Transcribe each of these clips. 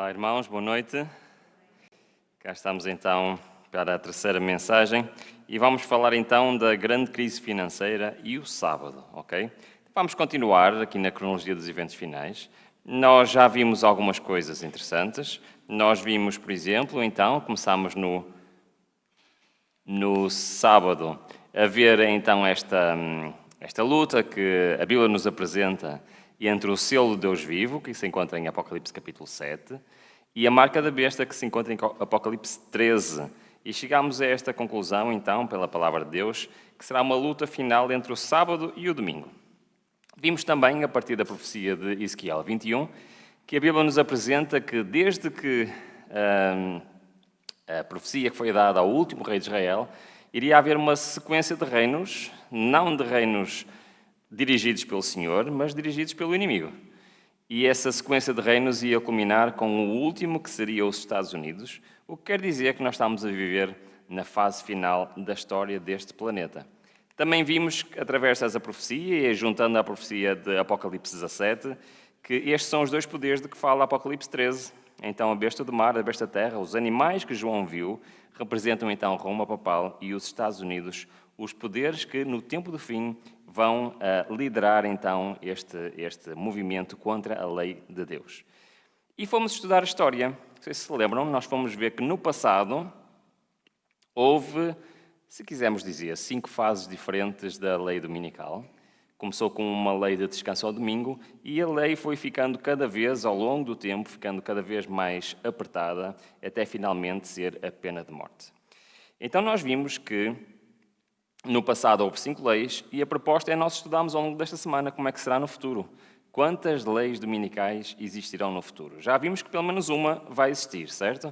Olá, irmãos, boa noite. Cá estamos então para a terceira mensagem e vamos falar então da grande crise financeira e o sábado, ok? Vamos continuar aqui na cronologia dos eventos finais. Nós já vimos algumas coisas interessantes. Nós vimos, por exemplo, então, começámos no sábado a ver então esta luta que a Bíblia nos apresenta entre o selo de Deus vivo, que se encontra em Apocalipse capítulo 7, e a marca da besta, que se encontra em Apocalipse 13. E chegámos a esta conclusão, então, pela palavra de Deus, que será uma luta final entre o sábado e o domingo. Vimos também, a partir da profecia de Ezequiel 21, que a Bíblia nos apresenta que desde que a profecia que foi dada ao último rei de Israel, iria haver uma sequência de reinos, não de reinos dirigidos pelo Senhor, mas dirigidos pelo inimigo. E essa sequência de reinos ia culminar com o último, que seria os Estados Unidos, o que quer dizer que nós estamos a viver na fase final da história deste planeta. Também vimos, através dessa profecia, e juntando a profecia de Apocalipse 17, que estes são os dois poderes de que fala Apocalipse 13. Então, a besta do mar, a besta da terra, os animais que João viu, representam então Roma papal e os Estados Unidos, os poderes que, no tempo do fim, vão liderar então este movimento contra a lei de Deus. E fomos estudar a história. Não sei se lembram, nós fomos ver que no passado houve, se quisermos dizer, 5 fases diferentes da lei dominical. Começou com uma lei de descanso ao domingo e a lei foi ficando cada vez, ao longo do tempo, ficando cada vez mais apertada, até finalmente ser a pena de morte. Então nós vimos que no passado houve 5 leis e a proposta é nós estudarmos ao longo desta semana como é que será no futuro. Quantas leis dominicais existirão no futuro? Já vimos que pelo menos uma vai existir, certo?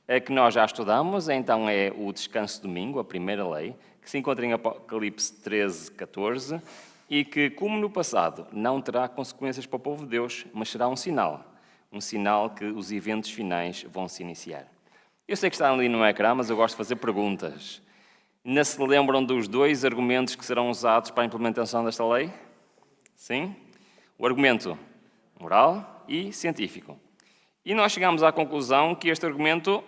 A que nós já estudamos, então, é o descanso domingo, a primeira lei, que se encontra em Apocalipse 13, 14, e que, como no passado, não terá consequências para o povo de Deus, mas será um sinal que os eventos finais vão se iniciar. Eu sei que está ali no ecrã, mas eu gosto de fazer perguntas. Ainda se lembram dos 2 argumentos que serão usados para a implementação desta lei? Sim? O argumento moral e científico. E nós chegamos à conclusão que este argumento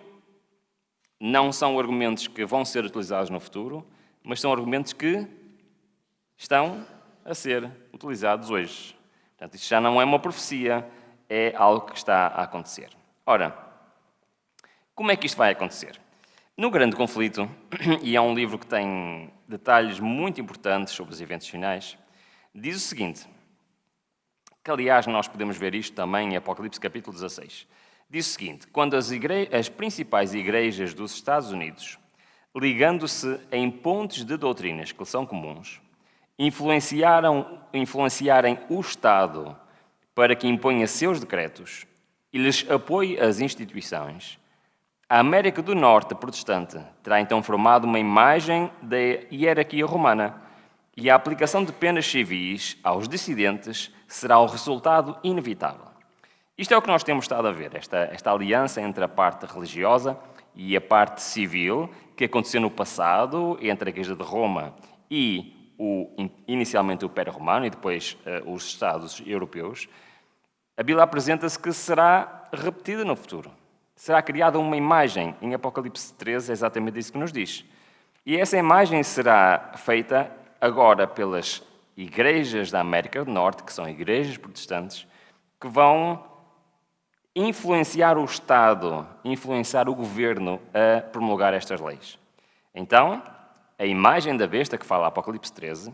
não são argumentos que vão ser utilizados no futuro, mas são argumentos que estão a ser utilizados hoje. Portanto, isto já não é uma profecia, é algo que está a acontecer. Ora, como é que isto vai acontecer? No Grande Conflito, e é um livro que tem detalhes muito importantes sobre os eventos finais, diz o seguinte, que aliás nós podemos ver isto também em Apocalipse capítulo 16. Diz o seguinte, quando as principais igrejas dos Estados Unidos, ligando-se em pontos de doutrinas que são comuns, influenciarem o Estado para que imponha seus decretos e lhes apoie as instituições, a América do Norte protestante terá então formado uma imagem da hierarquia romana e a aplicação de penas civis aos dissidentes será o resultado inevitável. Isto é o que nós temos estado a ver, esta aliança entre a parte religiosa e a parte civil que aconteceu no passado entre a Igreja de Roma e inicialmente o Império Romano e depois os Estados europeus. A Bíblia apresenta-se que será repetida no futuro. Será criada uma imagem, em Apocalipse 13, é exatamente isso que nos diz. E essa imagem será feita agora pelas igrejas da América do Norte, que são igrejas protestantes, que vão influenciar o Estado, influenciar o governo a promulgar estas leis. Então, a imagem da besta, que fala Apocalipse 13,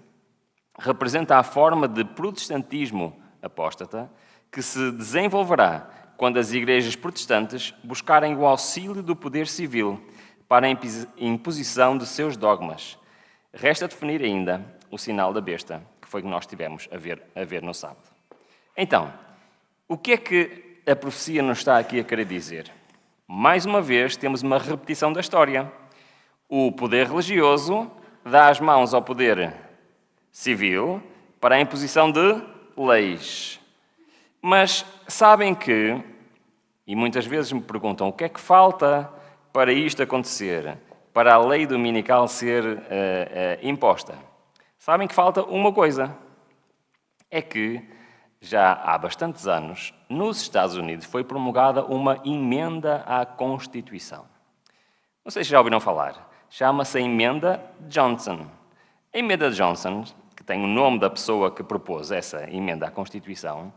representa a forma de protestantismo apóstata que se desenvolverá quando as igrejas protestantes buscarem o auxílio do poder civil para a imposição de seus dogmas. Resta definir ainda o sinal da besta, que foi o que nós tivemos a ver no sábado. Então, o que é que a profecia nos está aqui a querer dizer? Mais uma vez, temos uma repetição da história. O poder religioso dá as mãos ao poder civil para a imposição de leis. Mas sabem que, e muitas vezes me perguntam, o que é que falta para isto acontecer, para a lei dominical ser imposta? Sabem que falta uma coisa, é que já há bastantes anos, nos Estados Unidos foi promulgada uma emenda à Constituição. Não sei se já ouviram falar. Chama-se a Emenda Johnson. A Emenda Johnson, que tem o nome da pessoa que propôs essa emenda à Constituição,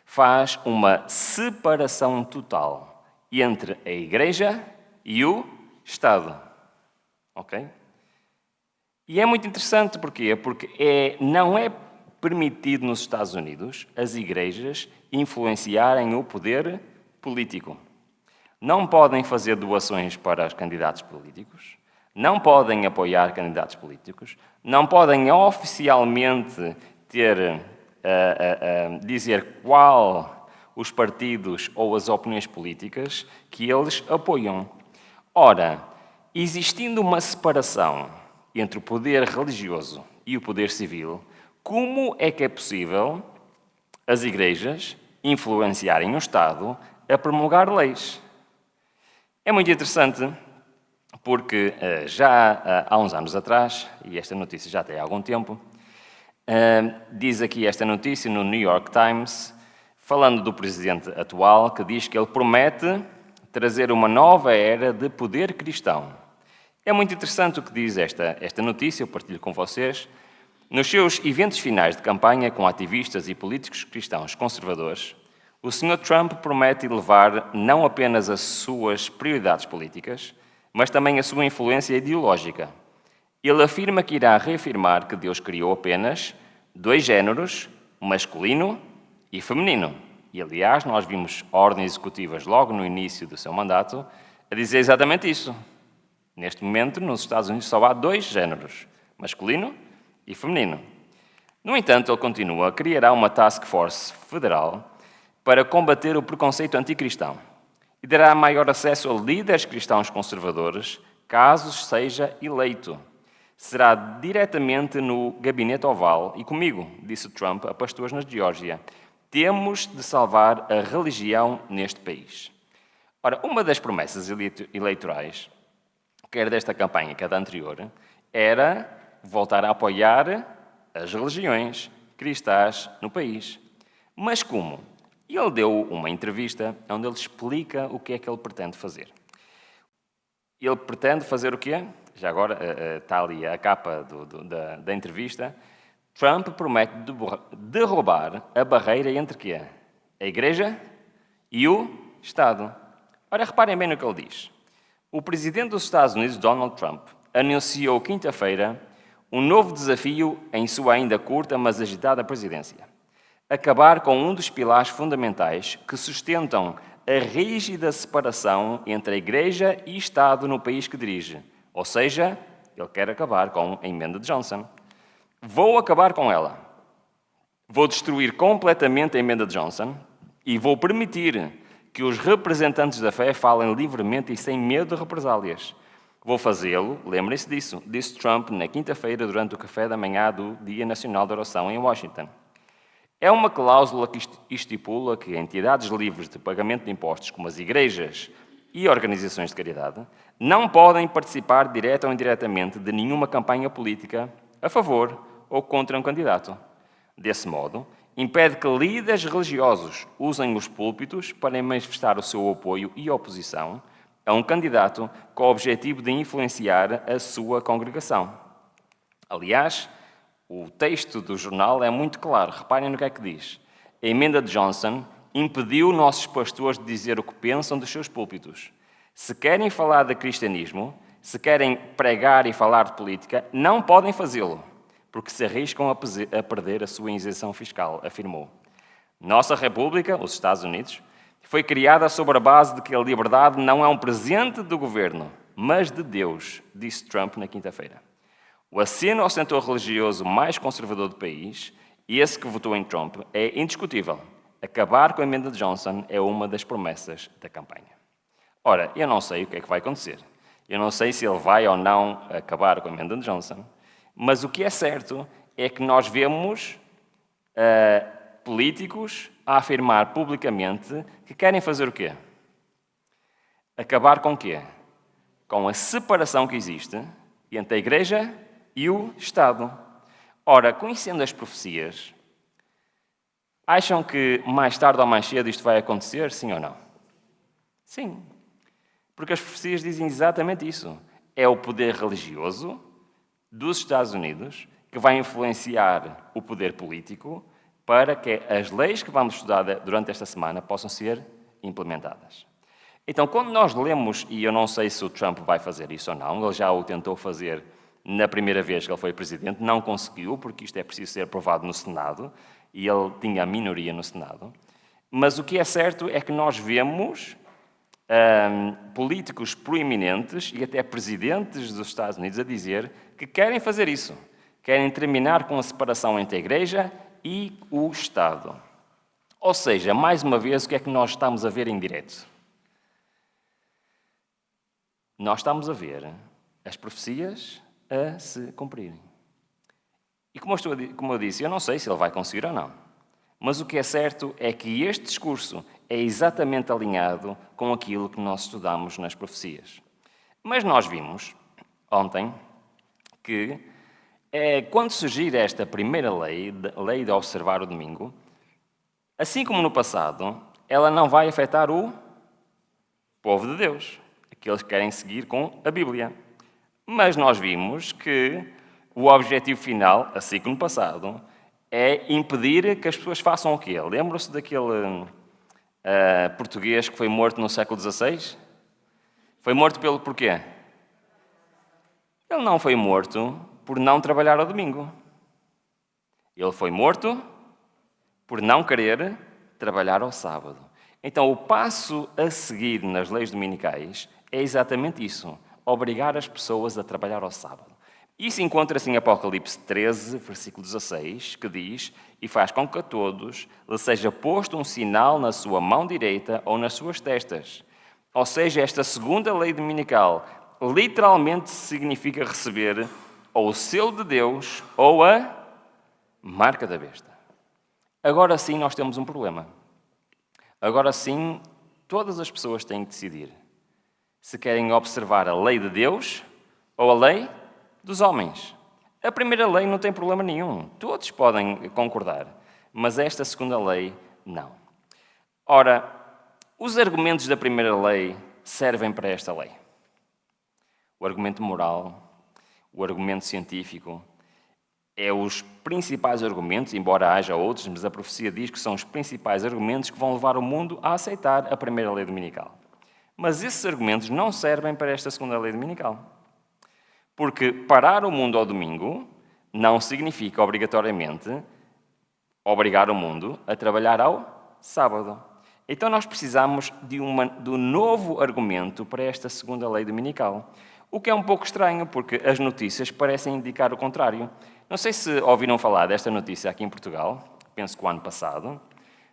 faz uma separação total entre a Igreja e o Estado. Ok? E é muito interessante, porquê? Porque não é permitido nos Estados Unidos as igrejas influenciarem o poder político. Não podem fazer doações para os candidatos políticos, não podem apoiar candidatos políticos, não podem oficialmente dizer qual os partidos ou as opiniões políticas que eles apoiam. Ora, existindo uma separação entre o poder religioso e o poder civil, como é que é possível as igrejas influenciarem o Estado a promulgar leis? É muito interessante porque já há uns anos atrás, e esta notícia já tem algum tempo, diz aqui esta notícia no New York Times, falando do presidente atual, que diz que ele promete trazer uma nova era de poder cristão. É muito interessante o que diz esta notícia, eu partilho com vocês. Nos seus eventos finais de campanha com ativistas e políticos cristãos conservadores, o Sr. Trump promete elevar não apenas as suas prioridades políticas, mas também a sua influência ideológica. Ele afirma que irá reafirmar que Deus criou apenas dois géneros, masculino e feminino. E, aliás, nós vimos ordens executivas logo no início do seu mandato a dizer exatamente isso. Neste momento, nos Estados Unidos, só há dois géneros, masculino e feminino. No entanto, ele continua, criará uma task force federal para combater o preconceito anticristão e dará maior acesso a líderes cristãos conservadores, caso seja eleito. Será diretamente no gabinete oval e comigo, disse Trump a pastores na Geórgia. Temos de salvar a religião neste país. Ora, uma das promessas eleitorais, quer desta campanha, quer da anterior, era voltar a apoiar as religiões cristãs no país. Mas como? Ele deu uma entrevista onde ele explica o que é que ele pretende fazer. Ele pretende fazer o quê? Já agora está ali a capa da entrevista. Trump promete derrubar a barreira entre quê? A Igreja e o Estado. Ora, reparem bem no que ele diz. O presidente dos Estados Unidos, Donald Trump, anunciou quinta-feira um novo desafio em sua ainda curta, mas agitada presidência. Acabar com um dos pilares fundamentais que sustentam a rígida separação entre a Igreja e Estado no país que dirige. Ou seja, ele quer acabar com a emenda de Johnson. Vou acabar com ela. Vou destruir completamente a emenda de Johnson e vou permitir que os representantes da fé falem livremente e sem medo de represálias. Vou fazê-lo, lembrem-se disso, disse Trump na quinta-feira durante o café da manhã do Dia Nacional da Oração em Washington. É uma cláusula que estipula que entidades livres de pagamento de impostos, como as igrejas e organizações de caridade, não podem participar direta ou indiretamente de nenhuma campanha política a favor ou contra um candidato. Desse modo, impede que líderes religiosos usem os púlpitos para manifestar o seu apoio e oposição a um candidato com o objetivo de influenciar a sua congregação. Aliás, o texto do jornal é muito claro. Reparem no que é que diz. A emenda de Johnson impediu nossos pastores de dizer o que pensam dos seus púlpitos. Se querem falar de cristianismo, se querem pregar e falar de política, não podem fazê-lo, porque se arriscam a perder a sua isenção fiscal, afirmou. Nossa República, os Estados Unidos, foi criada sobre a base de que a liberdade não é um presente do governo, mas de Deus, disse Trump na quinta-feira. O aceno ao setor religioso mais conservador do país, e esse que votou em Trump, é indiscutível. Acabar com a emenda de Johnson é uma das promessas da campanha. Ora, eu não sei o que é que vai acontecer. Eu não sei se ele vai ou não acabar com a emenda de Johnson, mas o que é certo é que nós vemos políticos a afirmar publicamente que querem fazer o quê? Acabar com o quê? Com a separação que existe entre a Igreja e o Estado. Ora, conhecendo as profecias, Acham que mais tarde ou mais cedo isto vai acontecer, sim ou não? Sim. Porque as profecias dizem exatamente isso. É o poder religioso dos Estados Unidos que vai influenciar o poder político para que as leis que vamos estudar durante esta semana possam ser implementadas. Então, quando nós lemos, e eu não sei se o Trump vai fazer isso ou não, ele já o tentou fazer na primeira vez que ele foi presidente, não conseguiu, porque isto é preciso ser aprovado no Senado, e ele tinha a minoria no Senado. Mas o que é certo é que nós vemos políticos proeminentes e até presidentes dos Estados Unidos a dizer que querem fazer isso. Querem terminar com a separação entre a Igreja e o Estado. Ou seja, mais uma vez, o que é que nós estamos a ver em direto? Nós estamos a ver as profecias a se cumprirem. E como eu disse, eu não sei se ele vai conseguir ou não. Mas o que é certo é que este discurso é exatamente alinhado com aquilo que nós estudamos nas profecias. Mas nós vimos, ontem, que quando surgir esta primeira lei de observar o domingo, assim como no passado, ela não vai afetar o povo de Deus, aqueles que querem seguir com a Bíblia. Mas nós vimos que o objetivo final, assim como no passado, é impedir que as pessoas façam o quê? Lembram-se daquele português que foi morto no século XVI? Foi morto pelo porquê? Ele não foi morto por não trabalhar ao domingo. Ele foi morto por não querer trabalhar ao sábado. Então, o passo a seguir nas leis dominicais é exatamente isso: obrigar as pessoas a trabalhar ao sábado. Isso encontra-se em Apocalipse 13, versículo 16, que diz: "E faz com que a todos lhe seja posto um sinal na sua mão direita ou nas suas testas." Ou seja, esta segunda lei dominical literalmente significa receber ou o selo de Deus ou a marca da besta. Agora sim nós temos um problema. Agora sim, todas as pessoas têm que decidir se querem observar a lei de Deus ou a lei dos homens. A primeira lei não tem problema nenhum, todos podem concordar, mas esta segunda lei, não. Ora, os argumentos da primeira lei servem para esta lei. O argumento moral, o argumento científico, os principais argumentos, embora haja outros, mas a profecia diz que são os principais argumentos que vão levar o mundo a aceitar a primeira lei dominical. Mas esses argumentos não servem para esta segunda lei dominical. Porque parar o mundo ao domingo não significa obrigatoriamente obrigar o mundo a trabalhar ao sábado. Então nós precisamos de um novo argumento para esta segunda lei dominical. O que é um pouco estranho, porque as notícias parecem indicar o contrário. Não sei se ouviram falar desta notícia aqui em Portugal, penso que o ano passado.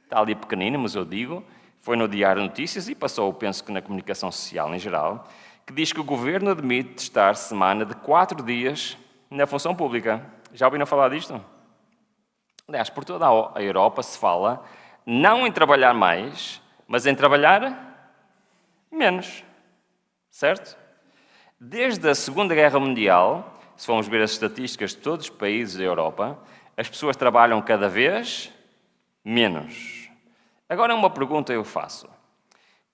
Está ali pequenino, mas eu digo, foi no Diário de Notícias e passou, penso que na comunicação social em geral, que diz que o governo admite testar semana de 4 dias na função pública. Já ouviram falar disto? Aliás, por toda a Europa se fala não em trabalhar mais, mas em trabalhar menos. Certo? Desde a Segunda Guerra Mundial, se formos ver as estatísticas de todos os países da Europa, as pessoas trabalham cada vez menos. Agora, uma pergunta eu faço.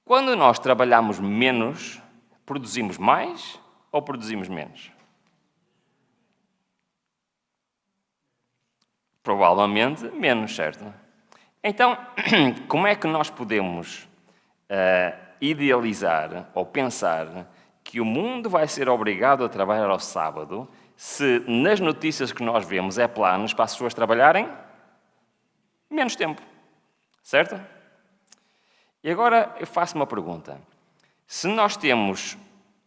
Quando nós trabalhamos menos, produzimos mais ou produzimos menos? Provavelmente menos, certo? Então, como é que nós podemos idealizar ou pensar que o mundo vai ser obrigado a trabalhar ao sábado se nas notícias que nós vemos é planos para as pessoas trabalharem menos tempo? Certo? E agora eu faço uma pergunta. Se nós temos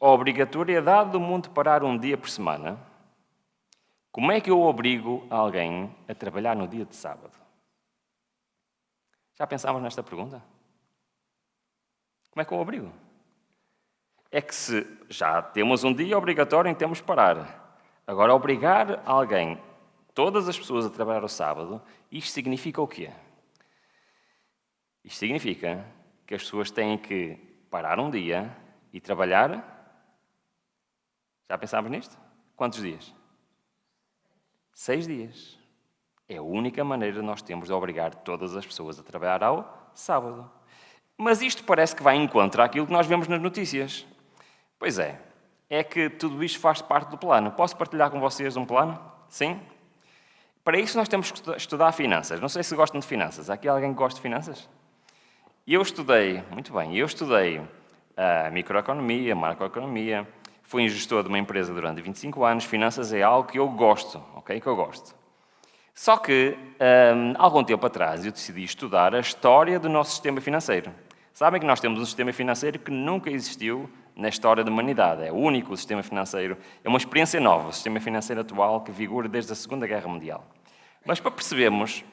a obrigatoriedade do mundo parar um dia por semana, como é que eu obrigo alguém a trabalhar no dia de sábado? Já pensámos nesta pergunta? Como é que eu obrigo? É que se já temos um dia obrigatório em que temos que parar, agora obrigar alguém, todas as pessoas a trabalhar ao sábado, isto significa o quê? Isto significa que as pessoas têm que parar um dia e trabalhar. Já pensámos nisto? Quantos dias? 6 dias. É a única maneira que nós temos de obrigar todas as pessoas a trabalhar ao sábado. Mas isto parece que vai em contra àquilo que nós vemos nas notícias. Pois é que tudo isto faz parte do plano. Posso partilhar com vocês um plano? Sim? Para isso nós temos que estudar finanças. Não sei se gostam de finanças. Há aqui alguém que gosta de finanças? Muito bem, eu estudei a microeconomia, macroeconomia, fui gestor de uma empresa durante 25 anos, finanças é algo que eu gosto, ok? Que eu gosto. Só que, há algum tempo atrás, eu decidi estudar a história do nosso sistema financeiro. Sabem que nós temos um sistema financeiro que nunca existiu na história da humanidade. É o único sistema financeiro, é uma experiência nova, o sistema financeiro atual que vigora desde a Segunda Guerra Mundial. Mas para percebermos,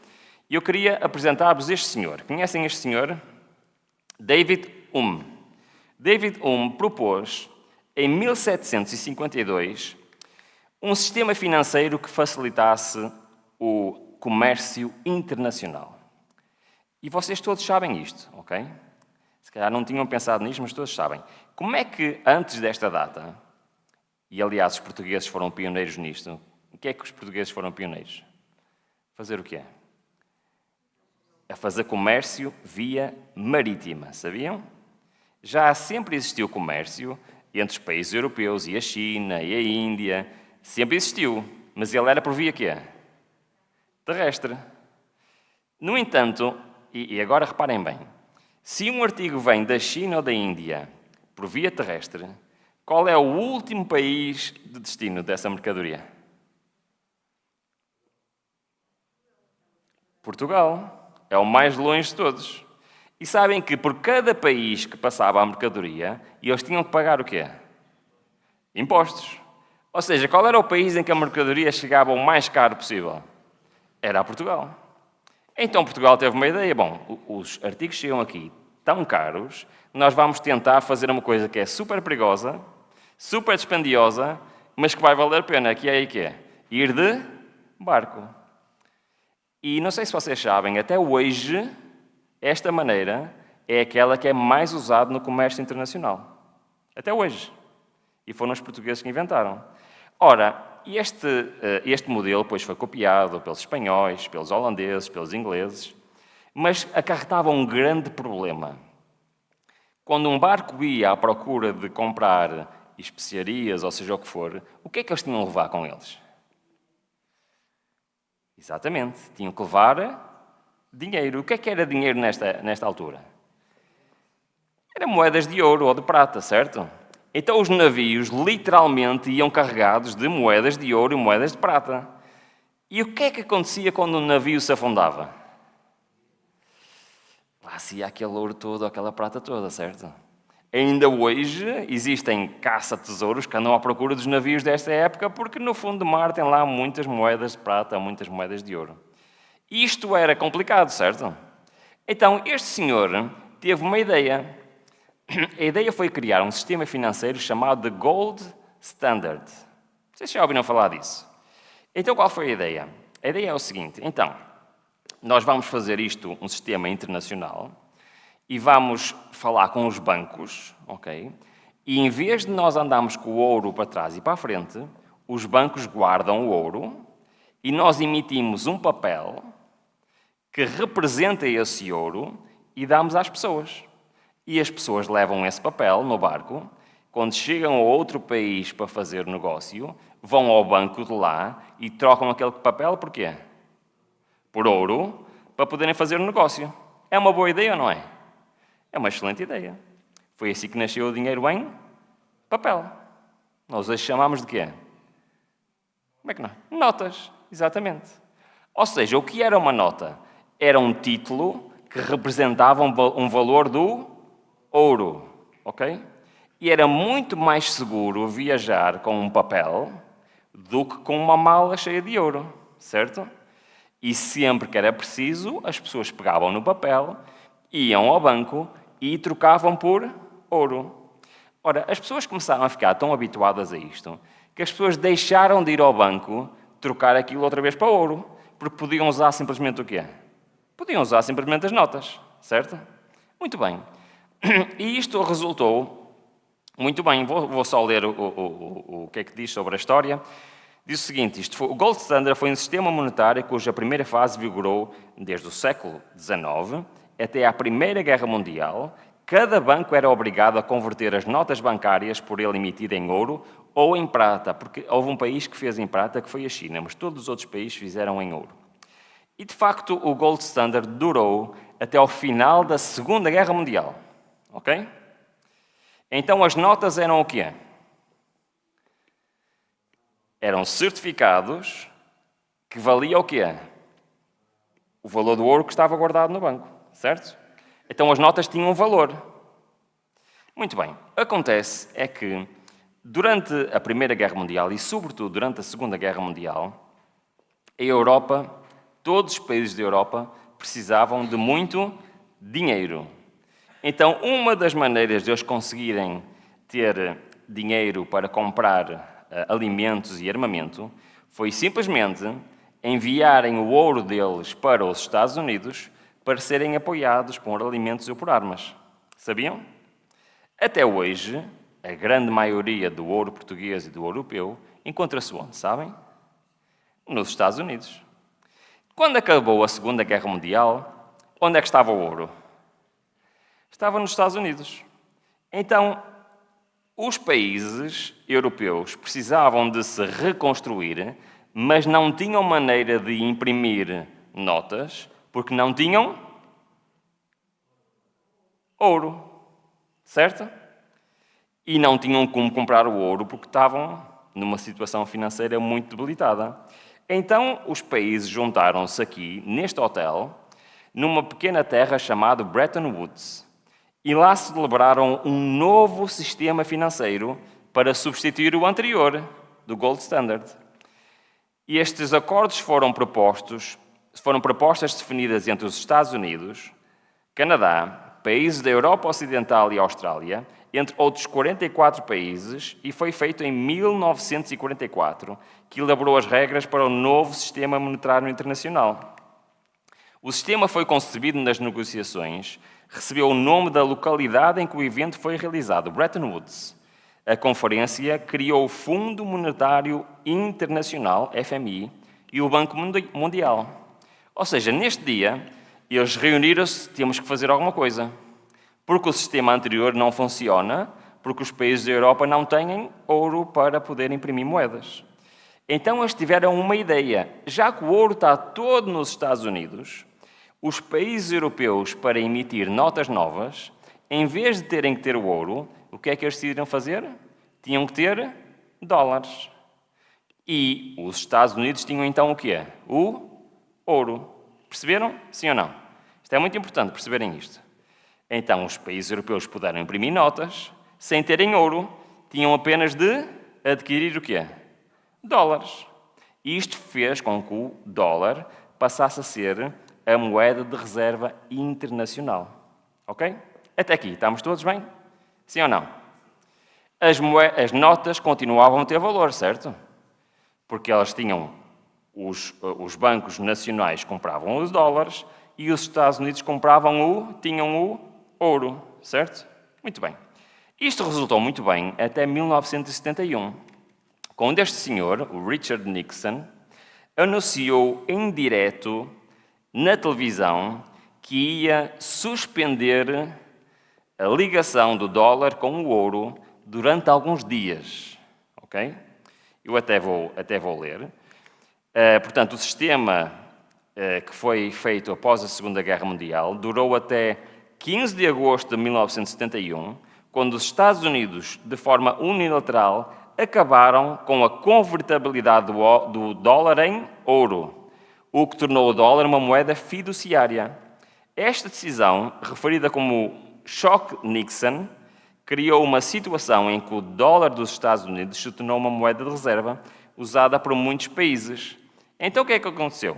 eu queria apresentar-vos este senhor. Conhecem este senhor? David Hume. David Hume propôs, em 1752, um sistema financeiro que facilitasse o comércio internacional. E vocês todos sabem isto, ok? Se calhar não tinham pensado nisto, mas todos sabem. Como é que, antes desta data, e aliás os portugueses foram pioneiros nisto, o que é que os portugueses foram pioneiros? Fazer o quê? A fazer comércio via marítima, sabiam? Já sempre existiu comércio entre os países europeus e a China e a Índia, sempre existiu, mas ele era por via quê? Terrestre. No entanto, e agora reparem bem, se um artigo vem da China ou da Índia por via terrestre, qual é o último país de destino dessa mercadoria? Portugal. É o mais longe de todos. E sabem que por cada país que passava a mercadoria, eles tinham que pagar o quê? Impostos. Ou seja, qual era o país em que a mercadoria chegava o mais caro possível? Era a Portugal. Então Portugal teve uma ideia. Bom, os artigos chegam aqui tão caros, nós vamos tentar fazer uma coisa que é super perigosa, super dispendiosa, mas que vai valer a pena, que é aí que é? Ir de barco. E não sei se vocês sabem, até hoje, esta maneira é aquela que é mais usada no comércio internacional. Até hoje. E foram os portugueses que inventaram. Ora, este modelo depois foi copiado pelos espanhóis, pelos holandeses, pelos ingleses, mas acarretava um grande problema. Quando um barco ia à procura de comprar especiarias, ou seja o que for, o que é que eles tinham a levar com eles? Exatamente, tinham que levar dinheiro. O que é que era dinheiro nesta altura? Era moedas de ouro ou de prata, certo? Então os navios literalmente iam carregados de moedas de ouro e moedas de prata. E o que é que acontecia quando um navio se afundava? Lá se ia aquele ouro todo, aquela prata toda, certo? Ainda hoje existem caça-tesouros que andam à procura dos navios desta época porque no fundo do mar tem lá muitas moedas de prata, muitas moedas de ouro. Isto era complicado, certo? Então este senhor teve uma ideia. A ideia foi criar um sistema financeiro chamado de Gold Standard. Vocês já ouviram falar disso? Então qual foi a ideia? A ideia é o seguinte, então, nós vamos fazer isto um sistema internacional e vamos falar com os bancos, ok? E em vez de nós andarmos com o ouro para trás e para a frente, os bancos guardam o ouro e nós emitimos um papel que representa esse ouro e damos às pessoas. E as pessoas levam esse papel no barco, quando chegam a outro país para fazer negócio, vão ao banco de lá e trocam aquele papel por quê? Por ouro, para poderem fazer o negócio. É uma boa ideia ou não é? É uma excelente ideia. Foi assim que nasceu o dinheiro em papel. Nós hoje chamamos de quê? Como é que não? Notas, exatamente. Ou seja, o que era uma nota? Era um título que representava um valor do ouro, ok? E era muito mais seguro viajar com um papel do que com uma mala cheia de ouro, certo? E sempre que era preciso, as pessoas pegavam no papel, iam ao banco e trocavam por ouro. Ora, as pessoas começaram a ficar tão habituadas a isto que as pessoas deixaram de ir ao banco trocar aquilo outra vez para ouro, porque podiam usar simplesmente o quê? Podiam usar simplesmente as notas, certo? Muito bem. E isto resultou muito bem. Vou só ler o que é que diz sobre a história. Diz o seguinte, o Gold Standard foi um sistema monetário cuja primeira fase vigorou desde o século XIX até à Primeira Guerra Mundial. Cada banco era obrigado a converter as notas bancárias por ele emitidas em ouro ou em prata, porque houve um país que fez em prata, que foi a China, mas todos os outros países fizeram em ouro. E, de facto, o Gold Standard durou até ao final da Segunda Guerra Mundial. Ok? Então, as notas eram o quê? Eram certificados que valiam o quê? O valor do ouro que estava guardado no banco, certo? Então, as notas tinham um valor. Muito bem. Acontece é que, durante a Primeira Guerra Mundial e, sobretudo, durante a Segunda Guerra Mundial, a Europa, todos os países da Europa, precisavam de muito dinheiro. Então, uma das maneiras de eles conseguirem ter dinheiro para comprar alimentos e armamento foi simplesmente enviarem o ouro deles para os Estados Unidos para serem apoiados por alimentos ou por armas. Sabiam? Até hoje, a grande maioria do ouro português e do ouro europeu encontra-se onde, sabem? Nos Estados Unidos. Quando acabou a Segunda Guerra Mundial, onde é que estava o ouro? Estava nos Estados Unidos. Então, os países europeus precisavam de se reconstruir, mas não tinham maneira de imprimir notas, porque não tinham ouro. Certo? E não tinham como comprar o ouro porque estavam numa situação financeira muito debilitada. Então, os países juntaram-se aqui, neste hotel, numa pequena terra chamada Bretton Woods. E lá celebraram um novo sistema financeiro para substituir o anterior, do Gold Standard. E estes acordos foram propostas definidas entre os Estados Unidos, Canadá, países da Europa Ocidental e Austrália, entre outros 44 países, e foi feito em 1944, que elaborou as regras para o novo sistema monetário internacional. O sistema foi concebido nas negociações, recebeu o nome da localidade em que o evento foi realizado, Bretton Woods. A conferência criou o Fundo Monetário Internacional, FMI, e o Banco Mundial. Ou seja, neste dia, eles reuniram-se, temos que fazer alguma coisa. Porque o sistema anterior não funciona, porque os países da Europa não têm ouro para poder imprimir moedas. Então eles tiveram uma ideia. Já que o ouro está todo nos Estados Unidos, os países europeus, para emitir notas novas, em vez de terem que ter o ouro, o que é que eles decidiram fazer? Tinham que ter dólares. E os Estados Unidos tinham então o quê? O ouro. Perceberam? Sim ou não? Isto é muito importante perceberem isto. Então, os países europeus puderam imprimir notas, sem terem ouro, tinham apenas de adquirir o quê? Dólares. E isto fez com que o dólar passasse a ser a moeda de reserva internacional. Ok? Até aqui, estamos todos bem? Sim ou não? As notas continuavam a ter valor, certo? Porque elas tinham, os bancos nacionais compravam os dólares e os Estados Unidos tinham o ouro, certo? Muito bem. Isto resultou muito bem até 1971, quando este senhor, o Richard Nixon, anunciou em direto na televisão que ia suspender a ligação do dólar com o ouro durante alguns dias. Ok? Eu até vou ler. Portanto, o sistema que foi feito após a Segunda Guerra Mundial durou até 15 de agosto de 1971, quando os Estados Unidos, de forma unilateral, acabaram com a convertibilidade do dólar em ouro, o que tornou o dólar uma moeda fiduciária. Esta decisão, referida como Choque Nixon, criou uma situação em que o dólar dos Estados Unidos se tornou uma moeda de reserva usada por muitos países. Então, o que é que aconteceu?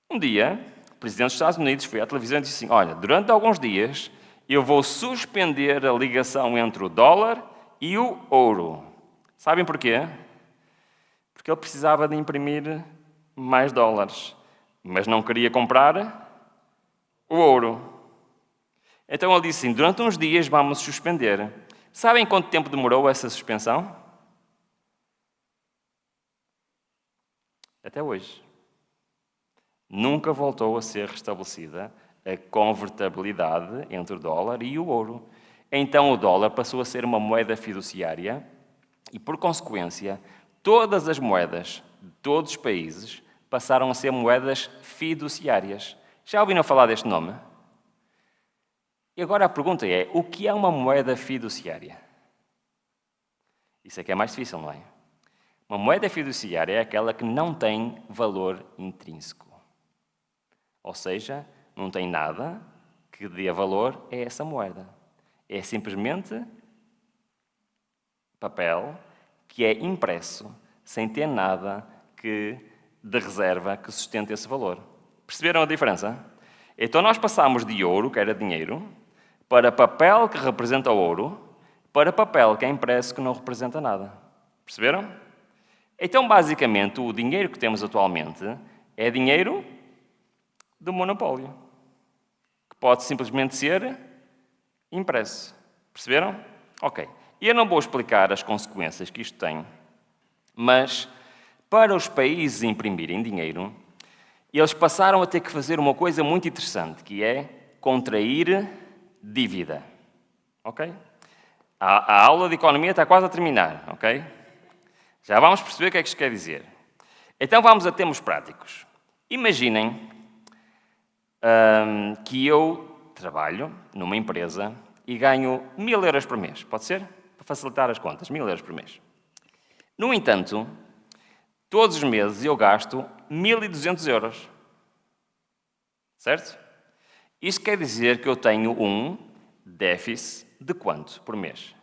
Um dia, o presidente dos Estados Unidos foi à televisão e disse assim: olha, durante alguns dias eu vou suspender a ligação entre o dólar e o ouro. Sabem porquê? Porque ele precisava de imprimir mais dólares, mas não queria comprar o ouro. Então ele disse assim: durante uns dias vamos suspender. Sabem quanto tempo demorou essa suspensão? Até hoje. Nunca voltou a ser restabelecida a convertibilidade entre o dólar e o ouro. Então o dólar passou a ser uma moeda fiduciária e, por consequência, todas as moedas de todos os países passaram a ser moedas fiduciárias. Já ouviram falar deste nome? E agora a pergunta é, o que é uma moeda fiduciária? Isso é que é mais difícil, não é? Uma moeda fiduciária é aquela que não tem valor intrínseco. Ou seja, não tem nada que dê valor a essa moeda. É simplesmente papel que é impresso sem ter nada de reserva que sustente esse valor. Perceberam a diferença? Então nós passamos de ouro, que era dinheiro, para papel que representa ouro, para papel que é impresso que não representa nada. Perceberam? Então, basicamente, o dinheiro que temos atualmente é dinheiro do monopólio, que pode simplesmente ser impresso. Perceberam? Ok. Eu não vou explicar as consequências que isto tem, mas para os países imprimirem dinheiro, eles passaram a ter que fazer uma coisa muito interessante, que é contrair dívida. Ok? A aula de economia está quase a terminar, ok? Já vamos perceber o que é que isto quer dizer. Então vamos a termos práticos. Imaginem que eu trabalho numa empresa e ganho 1.000 euros por mês. Pode ser? Para facilitar as contas, 1.000 euros por mês. No entanto, todos os meses eu gasto 1.200 euros. Certo? Isto quer dizer que eu tenho um déficit de quanto por mês?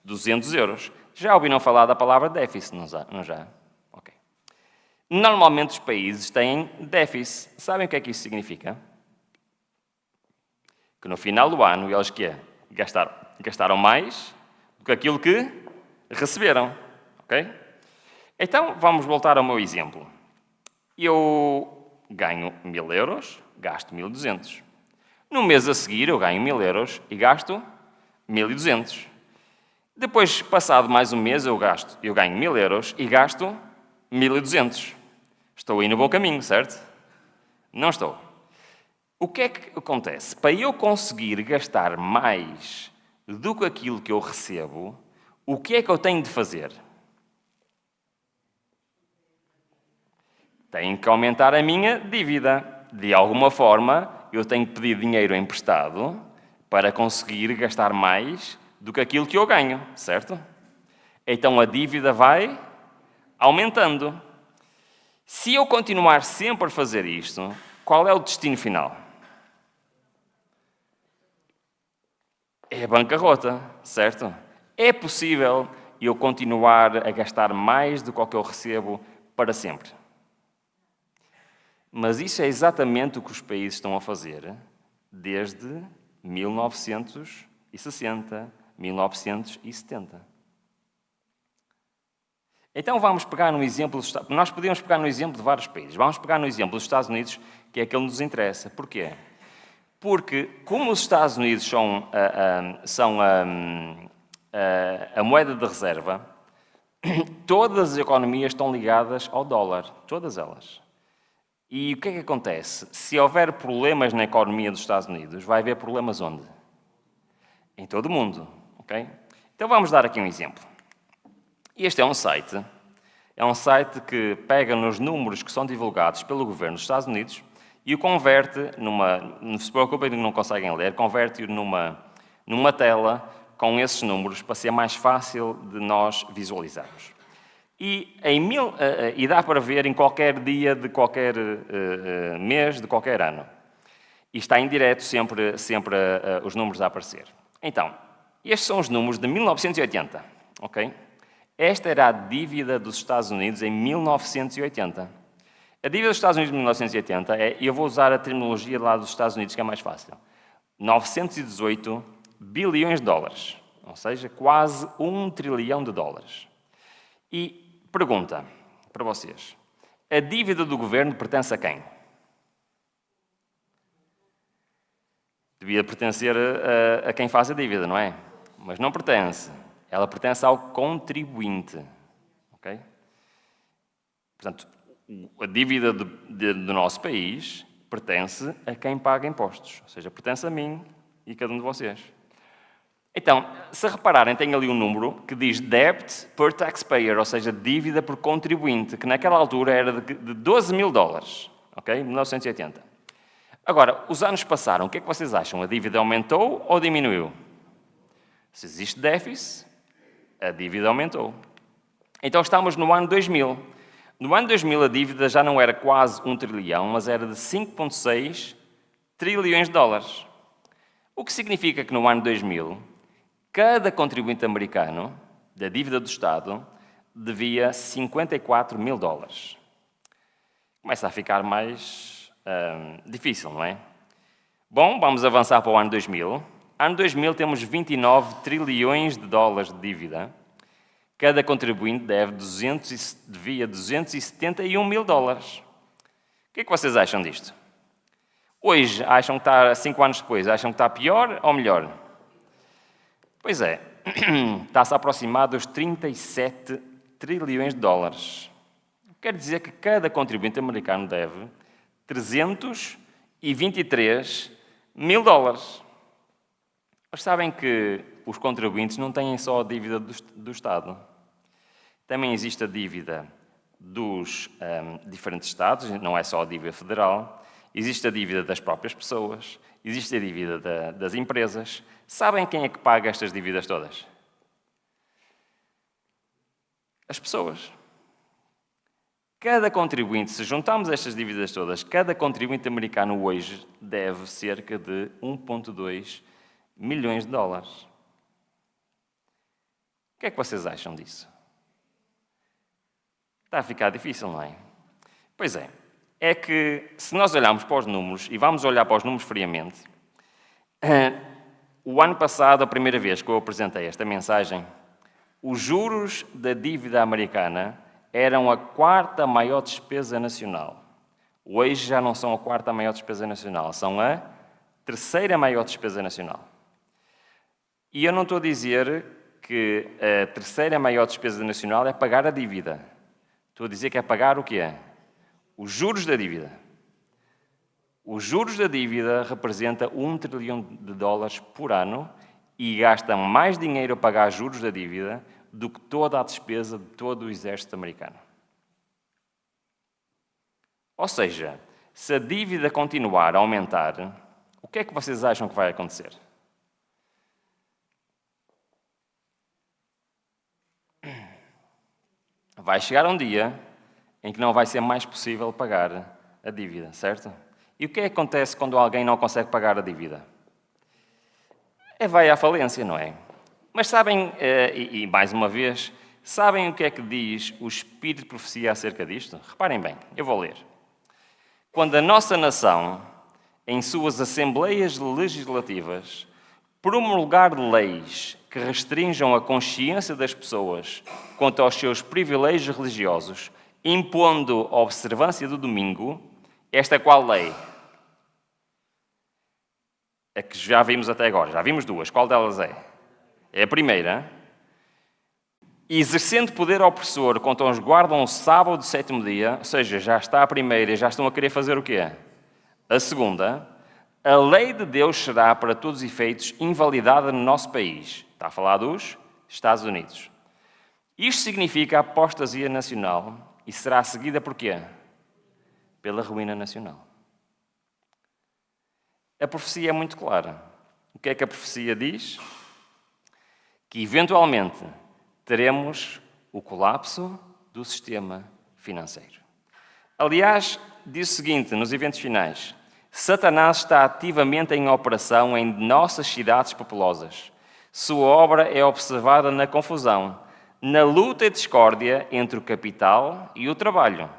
200 euros. Já ouviram falar da palavra déficit, não já? Ok. Normalmente os países têm déficit. Sabem o que é que isso significa? Que no final do ano eles gastaram mais do que aquilo que receberam. Ok? Então vamos voltar ao meu exemplo. Eu ganho 1.000 euros, gasto 1.200. No mês a seguir eu ganho 1.000 euros e gasto 1.200. Depois, passado mais um mês, eu ganho 1.000 euros e gasto 1.200. Estou aí no bom caminho, certo? Não estou. O que é que acontece? Para eu conseguir gastar mais do que aquilo que eu recebo, o que é que eu tenho de fazer? Tenho que aumentar a minha dívida. De alguma forma, eu tenho que pedir dinheiro emprestado para conseguir gastar mais do que aquilo que eu ganho, certo? Então a dívida vai aumentando. Se eu continuar sempre a fazer isto, qual é o destino final? É a bancarrota, certo? É possível eu continuar a gastar mais do que o que eu recebo para sempre. Mas isso é exatamente o que os países estão a fazer desde 1960, 1970. Então vamos pegar no exemplo dos Estados Unidos. Nós podemos pegar no exemplo de vários países. Vamos pegar no exemplo dos Estados Unidos, que é aquele que nos interessa. Porquê? Porque, como os Estados Unidos são a moeda de reserva, todas as economias estão ligadas ao dólar. Todas elas. E o que é que acontece? Se houver problemas na economia dos Estados Unidos, vai haver problemas onde? Em todo o mundo. Okay? Então vamos dar aqui um exemplo. Este é um site que pega nos números que são divulgados pelo governo dos Estados Unidos e o converte não se preocupem que não conseguem ler, converte-o numa tela com esses números para ser mais fácil de nós visualizarmos. E dá para ver em qualquer dia de qualquer mês, de qualquer ano. E está em direto sempre os números a aparecer. Então, estes são os números de 1980, ok? Esta era a dívida dos Estados Unidos em 1980. A dívida dos Estados Unidos em 1980 eu vou usar a terminologia lá dos Estados Unidos, que é mais fácil, 918 bilhões de dólares, ou seja, quase 1 trilhão de dólares. E pergunta para vocês, a dívida do governo pertence a quem? Devia pertencer a quem faz a dívida, não é? Mas não pertence. Ela pertence ao contribuinte. Okay? Portanto, a dívida do nosso país pertence a quem paga impostos, ou seja, pertence a mim e cada um de vocês. Então, se repararem, tem ali um número que diz debt per taxpayer, ou seja, dívida por contribuinte, que naquela altura era de 12 mil dólares, ok? 1980. Agora, os anos passaram, o que é que vocês acham? A dívida aumentou ou diminuiu? Se existe déficit, a dívida aumentou. Então, estamos no ano 2000. No ano 2000, a dívida já não era quase 1 trilhão, mas era de 5,6 trilhões de dólares. O que significa que no ano 2000, cada contribuinte americano da dívida do Estado devia 54 mil dólares. Começa a ficar mais difícil, não é? Bom, vamos avançar para o ano 2000. Ano 2000 temos 29 trilhões de dólares de dívida. Cada contribuinte devia 271 mil dólares. O que é que vocês acham disto? Hoje, acham que está, 5 anos depois, acham que está pior ou melhor? Pois é, está-se a aproximar dos 37 trilhões de dólares. Quer dizer que cada contribuinte americano deve 323 mil dólares. Mas sabem que os contribuintes não têm só a dívida do Estado. Também existe a dívida dos diferentes Estados, não é só a dívida federal. Existe a dívida das próprias pessoas, existe a dívida das empresas. Sabem quem é que paga estas dívidas todas? As pessoas. Cada contribuinte, se juntarmos estas dívidas todas, cada contribuinte americano hoje deve cerca de 1,2 milhões de dólares. O que é que vocês acham disso? Está a ficar difícil, não é? Pois é. É que, se nós olharmos para os números, e vamos olhar para os números friamente, o ano passado, a primeira vez que eu apresentei esta mensagem, os juros da dívida americana eram a 4ª maior despesa nacional. Hoje já não são a 4ª maior despesa nacional, são a 3ª maior despesa nacional. E eu não estou a dizer que a 3ª maior despesa nacional é pagar a dívida. Estou a dizer que é pagar o quê? Os juros da dívida. Os juros da dívida representam 1 trilhão de dólares por ano e gastam mais dinheiro a pagar juros da dívida do que toda a despesa de todo o exército americano. Ou seja, se a dívida continuar a aumentar, o que é que vocês acham que vai acontecer? Vai chegar um dia em que não vai ser mais possível pagar a dívida, certo? E o que é que acontece quando alguém não consegue pagar a dívida? Vai à falência, não é? Mas sabem, e mais uma vez, sabem o que é que diz o Espírito de Profecia acerca disto? Reparem bem, eu vou ler. Quando a nossa nação, em suas assembleias legislativas, promulgar leis que restringam a consciência das pessoas quanto aos seus privilégios religiosos, impondo a observância do domingo, esta qual lei? A que já vimos até agora. Já vimos 2. Qual delas é? É a primeira. Exercendo poder opressor contra os que guardam o sábado do 7º dia, ou seja, já está a primeira e já estão a querer fazer o quê? A segunda. A lei de Deus será, para todos os efeitos, invalidada no nosso país. Está a falar dos Estados Unidos. Isto significa a apostasia nacional e será seguida por quê? Pela ruína nacional. A profecia é muito clara. O que é que a profecia diz? Que, eventualmente, teremos o colapso do sistema financeiro. Aliás, diz o seguinte, nos eventos finais: Satanás está ativamente em operação em nossas cidades populosas. Sua obra é observada na confusão, na luta e discórdia entre o capital e o trabalho.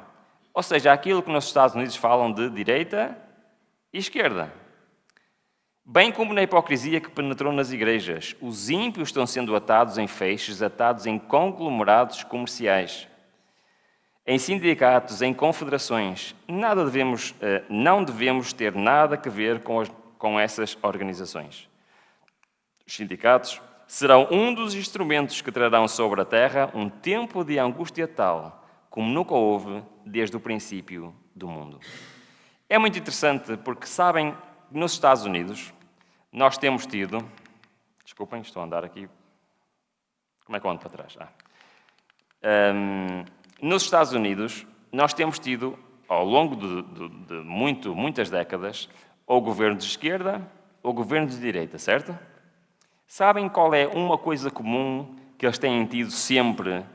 Ou seja, aquilo que nos Estados Unidos falam de direita e esquerda. Bem como na hipocrisia que penetrou nas igrejas, os ímpios estão sendo atados em feixes, atados em conglomerados comerciais, em sindicatos, em confederações. Não devemos ter nada a ver com essas organizações. Os sindicatos serão um dos instrumentos que trarão sobre a terra um tempo de angústia tal como nunca houve desde o princípio do mundo. É muito interessante porque, sabem, nos Estados Unidos, nós temos tido... Desculpem, estou a andar aqui... Como é que eu ando para trás? Nos Estados Unidos, nós temos tido, ao longo de muitas décadas, ou governo de esquerda ou governo de direita, certo? Sabem qual é uma coisa comum que eles têm tido sempre,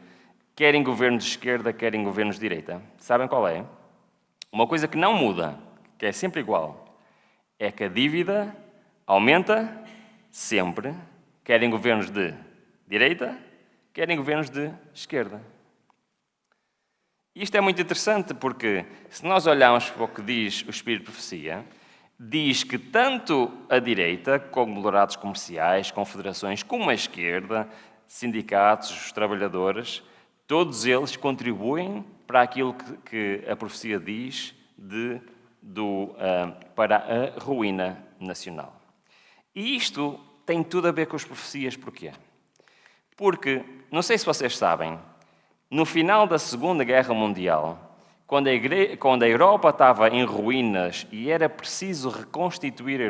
quer em governo de esquerda, quer em governos de direita? Sabem qual é? Uma coisa que não muda, que é sempre igual, é que a dívida aumenta sempre, quer em governos de direita, quer em governos de esquerda. Isto é muito interessante porque, se nós olharmos para o que diz o Espírito de Profecia, diz que tanto a direita, conglomerados comerciais, confederações, como a esquerda, sindicatos, os trabalhadores, todos eles contribuem para aquilo que a profecia diz para a ruína nacional. E isto tem tudo a ver com as profecias. Porquê? Porque, não sei se vocês sabem, no final da Segunda Guerra Mundial, quando a Europa estava em ruínas e era preciso reconstruir a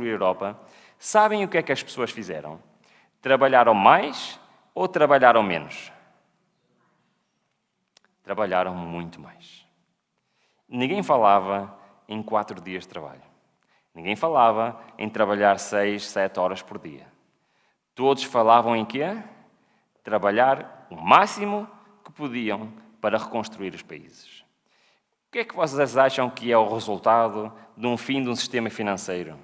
Europa, sabem o que é que as pessoas fizeram? Trabalharam mais ou trabalharam menos? Trabalharam muito mais. Ninguém falava em 4 dias de trabalho. Ninguém falava em trabalhar 6, 7 horas por dia. Todos falavam em quê? Trabalhar o máximo que podiam para reconstruir os países. O que é que vocês acham que é o resultado de um fim de um sistema financeiro?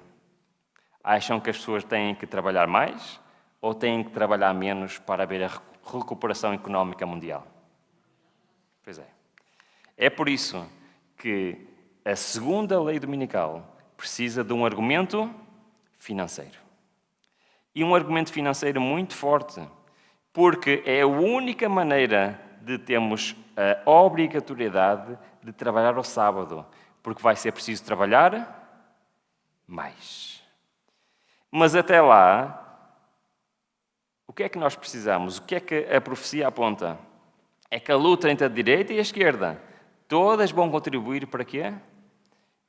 Acham que as pessoas têm que trabalhar mais ou têm que trabalhar menos para haver a recuperação económica mundial? Pois é. É por isso que a segunda lei dominical precisa de um argumento financeiro. E um argumento financeiro muito forte, porque é a única maneira de termos a obrigatoriedade de trabalhar ao sábado, porque vai ser preciso trabalhar mais. Mas até lá, o que é que nós precisamos? O que é que a profecia aponta? É que a luta entre a direita e a esquerda, todas vão contribuir para quê?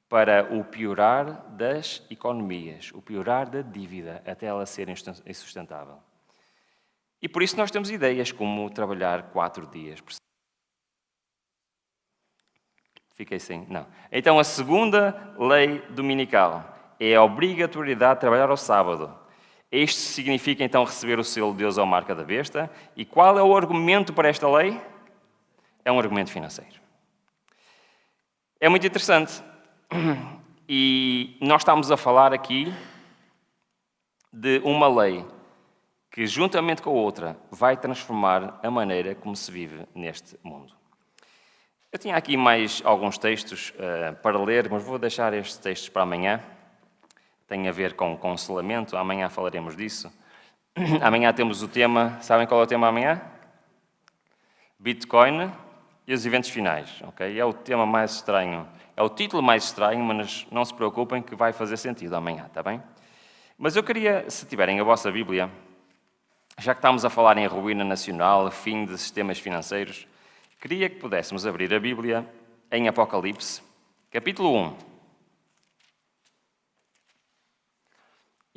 Para o piorar das economias, o piorar da dívida, até ela ser insustentável. E por isso nós temos ideias como trabalhar 4 dias por semana. Fiquei sem? Não. Então a segunda lei dominical é a obrigatoriedade de trabalhar ao sábado. Isto significa então receber o selo de Deus ou marca da besta. E qual é o argumento para esta lei? É um argumento financeiro. É muito interessante. E nós estamos a falar aqui de uma lei que, juntamente com a outra, vai transformar a maneira como se vive neste mundo. Eu tinha aqui mais alguns textos para ler, mas vou deixar estes textos para amanhã. Tem a ver com consolamento, amanhã falaremos disso. Amanhã temos o tema, sabem qual é o tema amanhã? Bitcoin e os eventos finais. Okay? É o tema mais estranho, é o título mais estranho, mas não se preocupem que vai fazer sentido amanhã, está bem? Mas eu queria, se tiverem a vossa Bíblia, já que estamos a falar em ruína nacional, fim de sistemas financeiros, queria que pudéssemos abrir a Bíblia em Apocalipse, capítulo 1.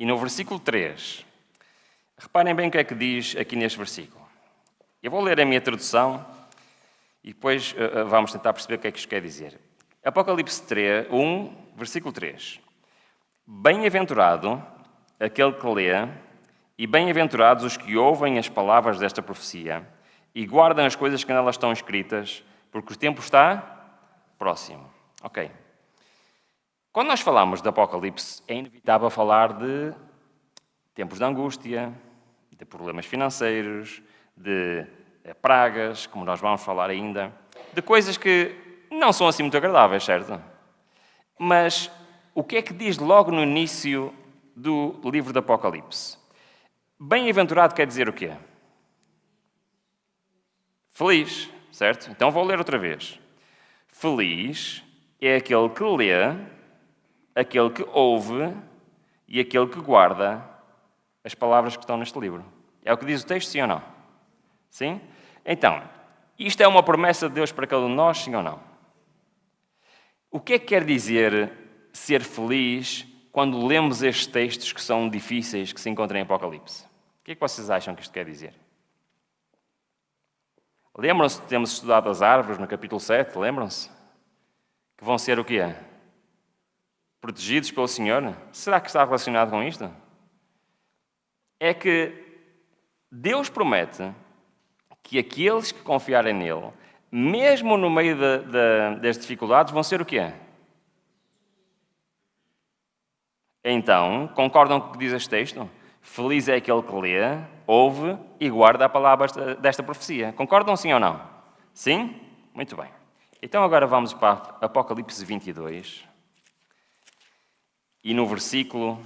E no versículo 3, reparem bem o que é que diz aqui neste versículo. Eu vou ler a minha tradução e depois vamos tentar perceber o que é que isto quer dizer. Apocalipse 1, versículo 3. Bem-aventurado aquele que lê, e bem-aventurados os que ouvem as palavras desta profecia e guardam as coisas que nelas estão escritas, porque o tempo está próximo. Ok. Quando nós falamos de Apocalipse, é inevitável falar de tempos de angústia, de problemas financeiros, de pragas, como nós vamos falar ainda, de coisas que não são assim muito agradáveis, certo? Mas o que é que diz logo no início do livro do Apocalipse? Bem-aventurado quer dizer o quê? Feliz, certo? Então vou ler outra vez. Feliz é aquele que lê, aquele que ouve e aquele que guarda as palavras que estão neste livro. É o que diz o texto, sim ou não? Sim? Então, Isto é uma promessa de Deus para cada um de nós, sim ou não? O que é que quer dizer ser feliz quando lemos estes textos que são difíceis, que se encontram em Apocalipse? O que é que vocês acham que isto quer dizer? Lembram-se que temos estudado as árvores no capítulo 7, lembram-se? Que vão ser o quê? Protegidos pelo Senhor? Será que está relacionado com isto? É que Deus promete que aqueles que confiarem nele, mesmo no meio das dificuldades, vão ser o quê? Então, concordam com o que diz este texto? Feliz é aquele que lê, ouve e guarda a palavra desta profecia. Concordam sim ou não? Sim? Muito bem. Então agora vamos para Apocalipse 22. E no versículo,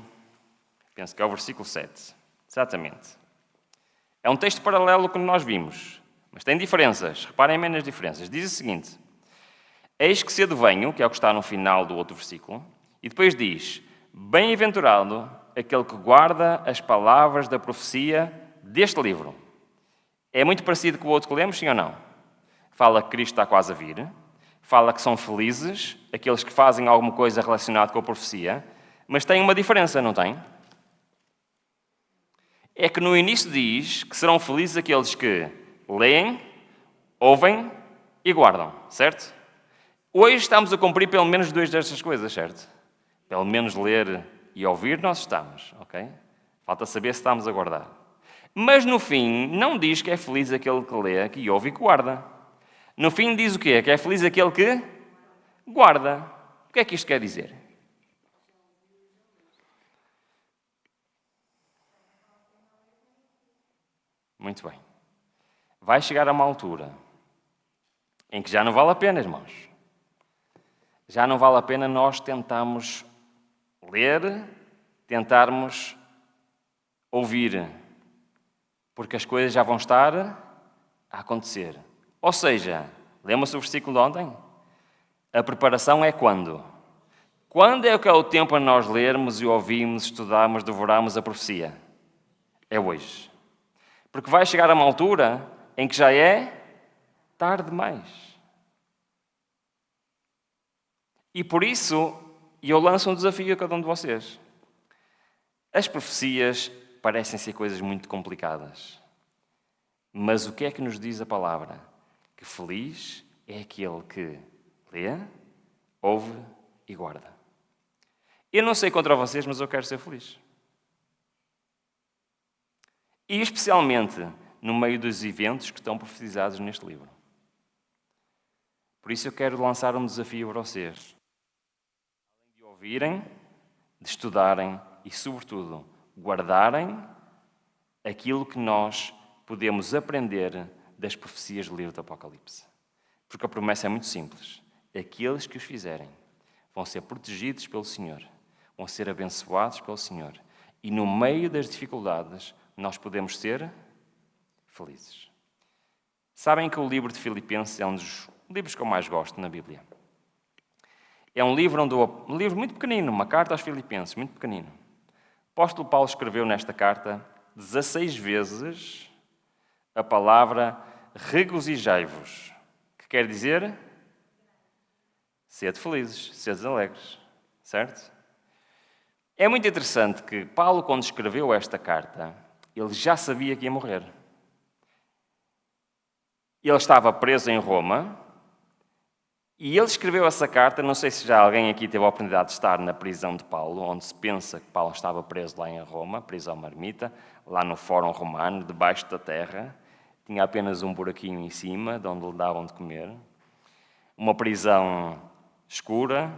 penso que é o versículo 7. Exatamente. É um texto paralelo que nós vimos, mas tem diferenças. Reparem bem nas diferenças. Diz o seguinte: eis que cedo venho, que é o que está no final do outro versículo, e depois diz: bem-aventurado aquele que guarda as palavras da profecia deste livro. É muito parecido com o outro que lemos, sim ou não? Fala que Cristo está quase a vir, fala que são felizes aqueles que fazem alguma coisa relacionada com a profecia, mas tem uma diferença, não tem? É que no início diz que serão felizes aqueles que leem, ouvem e guardam, certo? Hoje estamos a cumprir pelo menos duas destas coisas, certo? Pelo menos ler e ouvir nós estamos, ok? Falta saber se estamos a guardar. Mas no fim, não diz que é feliz aquele que lê, que ouve e que guarda. No fim diz o quê? Que é feliz aquele que guarda. O que é que isto quer dizer? Muito bem. Vai chegar a uma altura em que já não vale a pena, irmãos. Já não vale a pena nós tentarmos ler, tentarmos ouvir, porque as coisas já vão estar a acontecer. Ou seja, lembra-se o versículo de ontem? A preparação é quando? Quando é que é o tempo para nós lermos e ouvirmos, estudarmos, devorarmos a profecia? É hoje. Porque vai chegar a uma altura em que já é tarde demais. E por isso, eu lanço um desafio a cada um de vocês. As profecias parecem ser coisas muito complicadas. Mas o que é que nos diz a palavra? Que feliz é aquele que lê, ouve e guarda. Eu não sei contra vocês, mas eu quero ser feliz. E especialmente no meio dos eventos que estão profetizados neste livro. Por isso eu quero lançar um desafio para vocês. Além de ouvirem, de estudarem e, sobretudo, guardarem aquilo que nós podemos aprender das profecias do livro do Apocalipse. Porque a promessa é muito simples. Aqueles que os fizerem vão ser protegidos pelo Senhor, vão ser abençoados pelo Senhor. E no meio das dificuldades, nós podemos ser felizes. Sabem que o livro de Filipenses é um dos livros que eu mais gosto na Bíblia. É um livro muito pequenino, uma carta aos Filipenses, muito pequenino. O apóstolo Paulo escreveu nesta carta 16 vezes a palavra regozijai-vos, que quer dizer sede felizes, sede alegres, certo? É muito interessante que Paulo, quando escreveu esta carta, ele já sabia que ia morrer. Ele estava preso em Roma e ele escreveu essa carta. Não sei se já alguém aqui teve a oportunidade de estar na prisão de Paulo, onde se pensa que Paulo estava preso lá em Roma, prisão marmita, lá no Fórum Romano, debaixo da terra. Tinha apenas um buraquinho em cima, de onde lhe davam de comer. Uma prisão escura,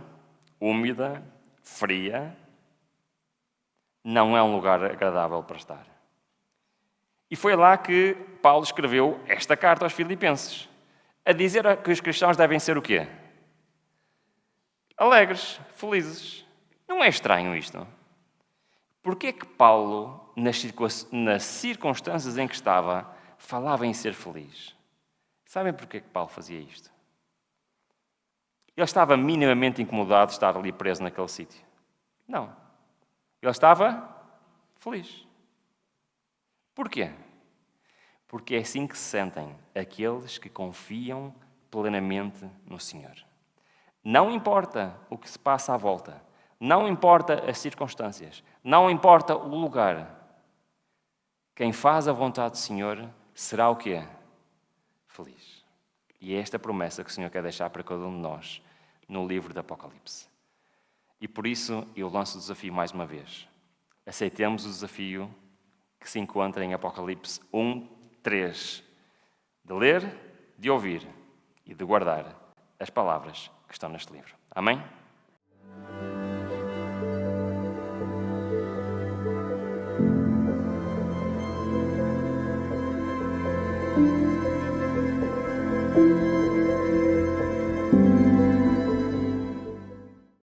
úmida, fria. Não é um lugar agradável para estar. E foi lá que Paulo escreveu esta carta aos Filipenses, a dizer que os cristãos devem ser o quê? Alegres, felizes. Não é estranho isto? Porquê é que Paulo, nas circunstâncias em que estava, falava em ser feliz? Sabem porquê que Paulo fazia isto? Ele estava minimamente incomodado de estar ali preso naquele sítio. Não. Ele estava feliz. Porquê? porque é assim que se sentem aqueles que confiam plenamente no Senhor. Não importa o que se passa à volta, não importa as circunstâncias, não importa o lugar. Quem faz a vontade do Senhor será o quê? Feliz. E é esta promessa que o Senhor quer deixar para cada um de nós no livro do Apocalipse. E por isso eu lanço o desafio mais uma vez. Aceitemos o desafio que se encontra em Apocalipse 1:3, de ler, de ouvir e de guardar as palavras que estão neste livro. Amém?